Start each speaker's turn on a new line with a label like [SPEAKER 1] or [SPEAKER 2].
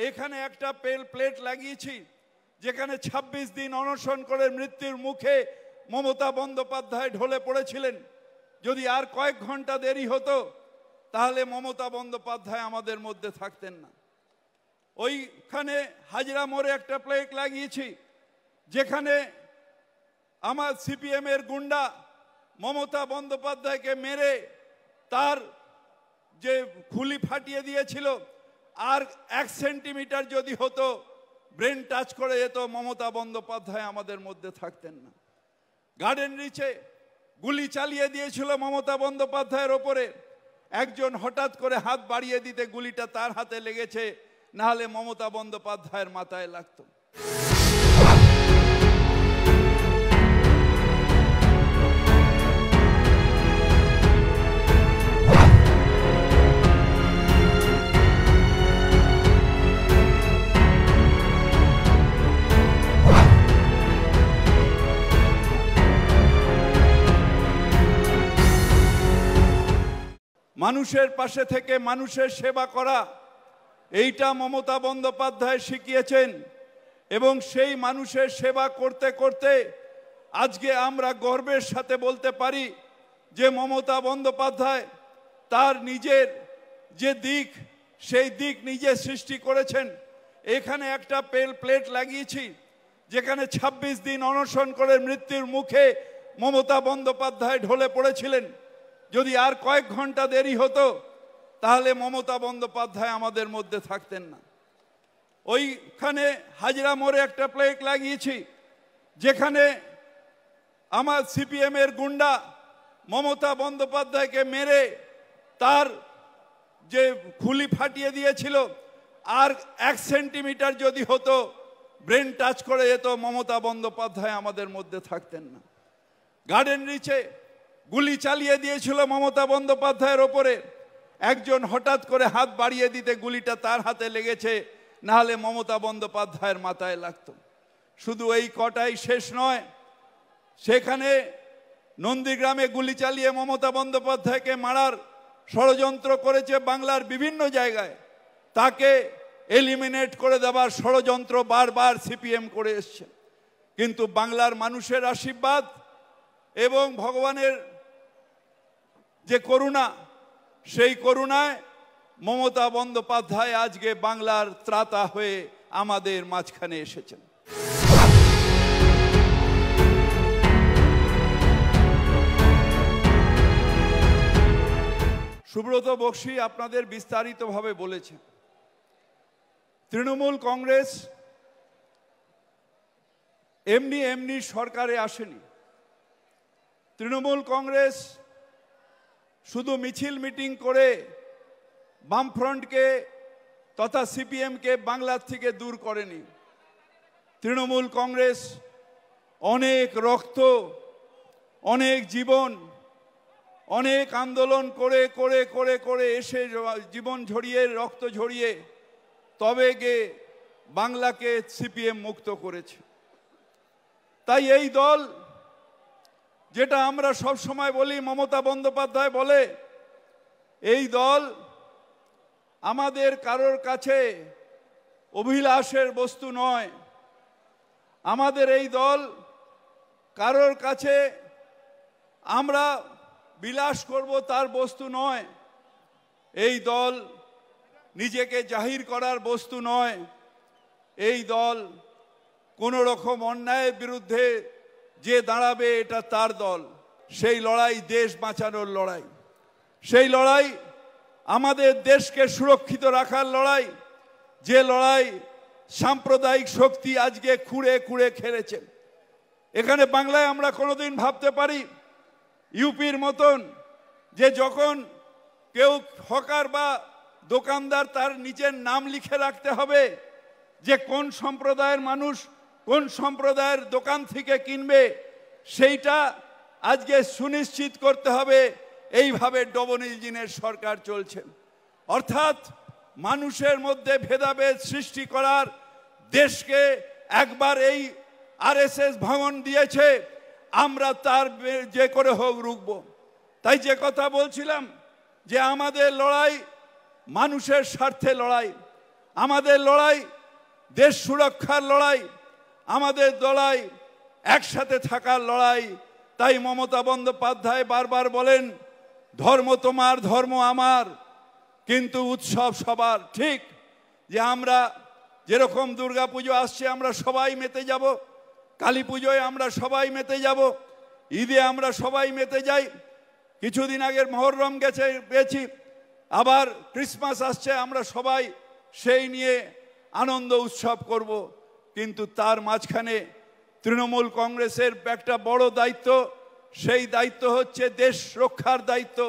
[SPEAKER 1] এখানে একটা প্লেট লাগিয়েছি যেখানে ২৬ দিন অনশন করে মৃত্যুর মুখে মমতা বন্দ্যোপাধ্যায় ঢলে পড়েছিলেন। যদি আর কয়েক ঘন্টা দেরি হতো তাহলে মমতা বন্দ্যোপাধ্যায় আমাদের মধ্যে থাকতেন না। ওইখানে হাজরা মোড়ে একটা প্লেট লাগিয়েছি যেখানে আমার সিপিএম এর গুন্ডা মমতা বন্দ্যোপাধ্যায়কে মেরে তার যে খুলি ফাটিয়ে দিয়েছিল, আর 1 সেন্টিমিটার যদি হতো ব্রেন টাচ করে যেত, মমতা বন্দ্যোপাধ্যায় আমাদের মধ্যে থাকতেন না। গার্ডেন রিচে গুলি চালিয়ে দিয়েছিল মমতা বন্দ্যোপাধ্যায়ের ওপরে, একজন হঠাৎ করে হাত বাড়িয়ে দিতে গুলিটা তার হাতে লেগেছে, নাহলে মমতা বন্দ্যোপাধ্যায়ের মাথায় লাগতো। মানুষের পাশে থেকে মানুষের সেবা করা, এইটা মমতা বন্দ্যোপাধ্যায় শিখিয়েছেন। এবং সেই মানুষের সেবা করতে করতে আজকে আমরা গর্বের সাথে বলতে পারি যে মমতা বন্দ্যোপাধ্যায় তার নিজের যে দিক, সেই দিক নিজে সৃষ্টি করেছেন। এখানে একটা প্লেট লাগিয়েছি যেখানে ২৬ দিন অনশন করে মৃত্যুর মুখে মমতা বন্দ্যোপাধ্যায় ঢলে পড়েছিলেন। যদি আর কয়েক ঘন্টা দেরি হতো তাহলে মমতা বন্দ্যোপাধ্যায় আমাদের মধ্যে থাকতেন না। ওইখানে হাজরা মোড়ে একটা প্লেট লাগিয়েছি যেখানে আমার সিপিএম এর গুন্ডা মমতা বন্দ্যোপাধ্যায়কে মেরে তার যে খুলি ফাটিয়ে দিয়েছিল, আর 1 সেন্টিমিটার যদি হতো ব্রেন টাচ করে যেত, মমতা বন্দ্যোপাধ্যায় আমাদের মধ্যে থাকতেন না। গার্ডেন রিচে গুলি চালিয়ে দিয়েছিল মমতা বন্দ্যোপাধ্যায়ের ওপরে, একজন হঠাৎ করে হাত বাড়িয়ে দিতে গুলিটা তার হাতে লেগেছে, নাহলে মমতা বন্দ্যোপাধ্যায়ের মাথায় লাগতো। শুধু এই কটাই শেষ নয়, সেখানে নন্দীগ্রামে গুলি চালিয়ে মমতা বন্দ্যোপাধ্যায়কে মারার ষড়যন্ত্র করেছে বাংলার বিভিন্ন জায়গায়। তাকে এলিমিনেট করে দেওয়ার ষড়যন্ত্র বারবার সিপিএম করে এসছে, কিন্তু বাংলার মানুষের আশীর্বাদ এবং ভগবানের যে করুণা, সেই করুণায় মমতা বন্দ্যোপাধ্যায় আজকে বাংলার ত্রাতা হয়ে আমাদের মাঝখানে এসেছেন। সুব্রত বক্সী আপনাদের বিস্তারিতভাবে বলেছেন, তৃণমূল কংগ্রেস এমনি সরকারে আসেনি। তৃণমূল কংগ্রেস শুধু মিছিল মিটিং করে বামফ্রন্টকে তথা সিপিএমকে বাংলার থেকে দূর করেনি। তৃণমূল কংগ্রেস অনেক রক্ত, অনেক জীবন, অনেক আন্দোলন করে করে করে করে এসে জীবন ঝরিয়ে, রক্ত ঝরিয়ে তবে গিয়ে বাংলাকে সিপিএম মুক্ত করেছে। তাই এই দল, যেটা আমরা সব সময় বলি, মমতা বন্দ্যোপাধ্যায় বলে, এই দল আমাদের কারোর কাছে অভিলাষের বস্তু নয়। আমাদের এই দল কারোর কাছে আমরা বিলাস করব তার বস্তু নয়। এই দল নিজেকে জাহির করার বস্তু নয়। এই দল কোনো রকম অন্যায়ের বিরুদ্ধে যে দাঁড়াবে, এটা তার দল। সেই লড়াই দেশ বাঁচানোর লড়াই, সেই লড়াই আমাদের দেশকে সুরক্ষিত রাখার লড়াই, যে লড়াই সাম্প্রদায়িক শক্তি আজকে খুঁড়ে খুঁড়ে খেলেছে। এখানে বাংলায় আমরা কোনোদিন ভাবতে পারি ইউপির মতন যে যখন কেউ হকার বা দোকানদার তার নিজের নাম লিখে রাখতে হবে যে কোন সম্প্রদায়ের মানুষ কোন সম্প্রদায়ের দোকান থেকে কিনবে, সেইটা আজকে সুনিশ্চিত করতে হবে। এইভাবে ডবল ইঞ্জিনের সরকার চলছে, অর্থাৎ মানুষের মধ্যে ভেদাভেদ সৃষ্টি করার, দেশকে একবার এই আরএসএস ভাঙন দিয়েছে, আমরা তার যে করে হোক রুখব। তাই যে কথা বলছিলাম যে আমাদের লড়াই মানুষের স্বার্থে লড়াই, আমাদের লড়াই দেশ সুরক্ষার লড়াই, আমাদের লড়াই একসাথে থাকার লড়াই। তাই মমতা বন্দ্যোপাধ্যায় বারবার বলেন, ধর্ম তোমার ধর্ম আমার, কিন্তু উৎসব সবার। ঠিক যে আমরা যেরকম দুর্গা পুজো আসছে আমরা সবাই মেতে যাব, কালী পুজোয় আমরা সবাই মেতে যাব, ঈদে আমরা সবাই মেতে যাই, কিছুদিন আগের মহরম গেছি, আবার ক্রিসমাস আসছে, আমরা সবাই সেই নিয়ে আনন্দ উৎসব করব। কিন্তু তার মাঝখানে তৃণমূল কংগ্রেসের একটা বড় দায়িত্ব, সেই দায়িত্ব হচ্ছে দেশ রক্ষার দায়িত্ব।